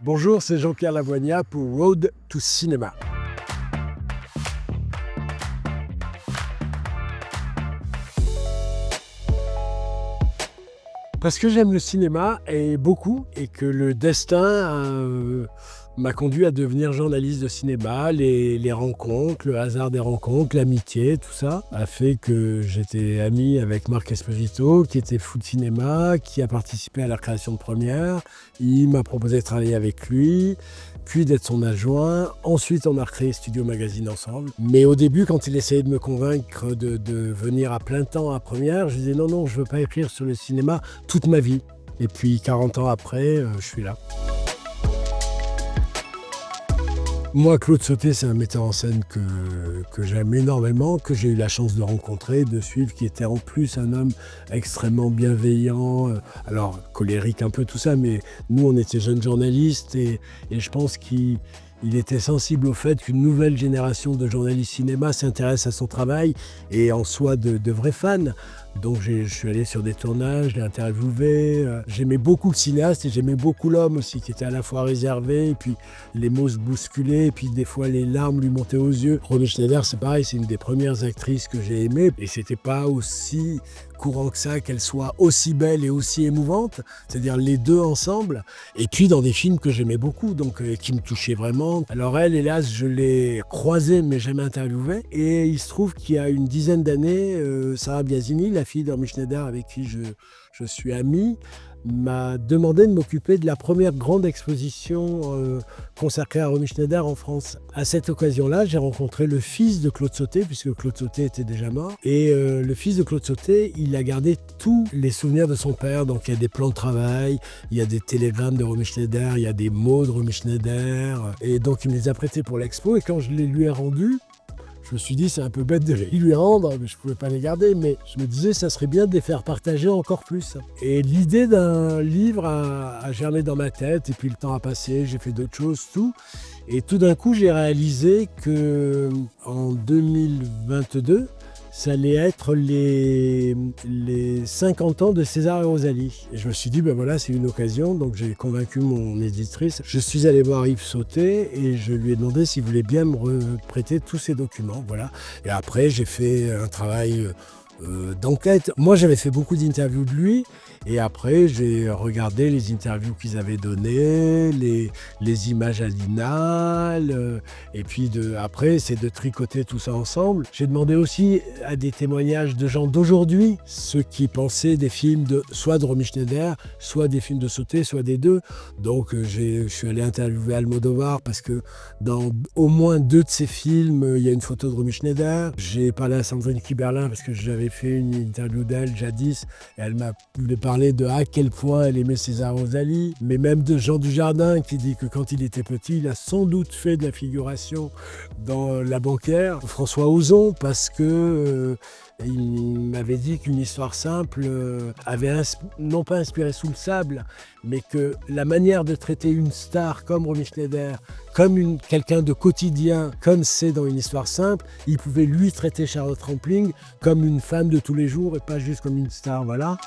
Bonjour, c'est Jean-Pierre Lavoignat pour Road to Cinema. Parce que j'aime le cinéma et beaucoup, et que le destin m'a conduit à devenir journaliste de cinéma. Les rencontres, le hasard des rencontres, l'amitié, tout ça a fait que j'étais ami avec Marc Esposito, qui était fou de cinéma, qui a participé à la création de Première. Il m'a proposé de travailler avec lui, puis d'être son adjoint. Ensuite, on a recréé Studio Magazine ensemble. Mais au début, quand il essayait de me convaincre de venir à plein temps à Première, je disais non, je veux pas écrire sur le cinéma toute ma vie. Et puis 40 ans après, je suis là. Moi, Claude Sauté, c'est un metteur en scène que j'aime énormément, que j'ai eu la chance de rencontrer, de suivre, qui était en plus un homme extrêmement bienveillant, alors colérique un peu tout ça, mais nous, on était jeunes journalistes et je pense qu'il était sensible au fait qu'une nouvelle génération de journalistes cinéma s'intéresse à son travail et en soit de vrais fans. Donc je suis allé sur des tournages, je l'ai interviewé. J'aimais beaucoup le cinéaste et j'aimais beaucoup l'homme aussi, qui était à la fois réservé, et puis les mots se bousculaient, et puis des fois les larmes lui montaient aux yeux. Romy Schneider, c'est pareil, c'est une des premières actrices que j'ai aimées, et c'était pas aussi courant que ça, qu'elle soit aussi belle et aussi émouvante, c'est-à-dire les deux ensemble, et puis dans des films que j'aimais beaucoup, donc qui me touchaient vraiment. Alors elle, hélas, je l'ai croisée, mais jamais interviewée, et il se trouve qu'il y a une dizaine d'années, Sarah Biasini, la fille de Romy Schneider avec qui je suis ami, m'a demandé de m'occuper de la première grande exposition consacrée à Romy Schneider en France. À cette occasion-là, j'ai rencontré le fils de Claude Sauté, puisque Claude Sauté était déjà mort. Et le fils de Claude Sauté, il a gardé tous les souvenirs de son père. Donc il y a des plans de travail, il y a des télégrammes de Romy Schneider, il y a des mots de Romy Schneider. Et donc il me les a prêtés pour l'expo. Et quand je les lui ai rendus, je me suis dit, c'est un peu bête de les lui rendre, mais je ne pouvais pas les garder, mais je me disais, ça serait bien de les faire partager encore plus. Et l'idée d'un livre a germé dans ma tête, et puis le temps a passé, j'ai fait d'autres choses, tout. Et tout d'un coup, j'ai réalisé qu'en 2022, ça allait être les 50 ans de César et Rosalie. Et je me suis dit, ben voilà, c'est une occasion. Donc j'ai convaincu mon éditrice. Je suis allé voir Yves Sauté et je lui ai demandé s'il voulait bien me prêter tous ces documents. Voilà. Et après, j'ai fait un travail d'enquête. Moi, j'avais fait beaucoup d'interviews de lui. Et après, j'ai regardé les interviews qu'ils avaient données, les images à l'Inal. Et puis après, c'est de tricoter tout ça ensemble. J'ai demandé aussi à des témoignages de gens d'aujourd'hui, ceux qui pensaient des films soit de Romy Schneider, soit des films de Sauté, soit des deux. Donc, je suis allé interviewer Almodovar parce que dans au moins 2 de ses films, il y a une photo de Romy Schneider. J'ai parlé à Sandrine Kiberlin parce que j'avais fait une interview d'elle jadis et elle m'a parlé de à quel point elle aimait César Rosalie, mais même de Jean Dujardin qui dit que quand il était petit, il a sans doute fait de la figuration dans La Banquière. François Ozon, parce que il m'avait dit qu'une histoire simple avait non pas inspiré Sous le sable, mais que la manière de traiter une star comme Romy Schneider, comme quelqu'un de quotidien, comme c'est dans Une histoire simple, il pouvait lui traiter Charlotte Rampling comme une femme de tous les jours et pas juste comme une star, voilà.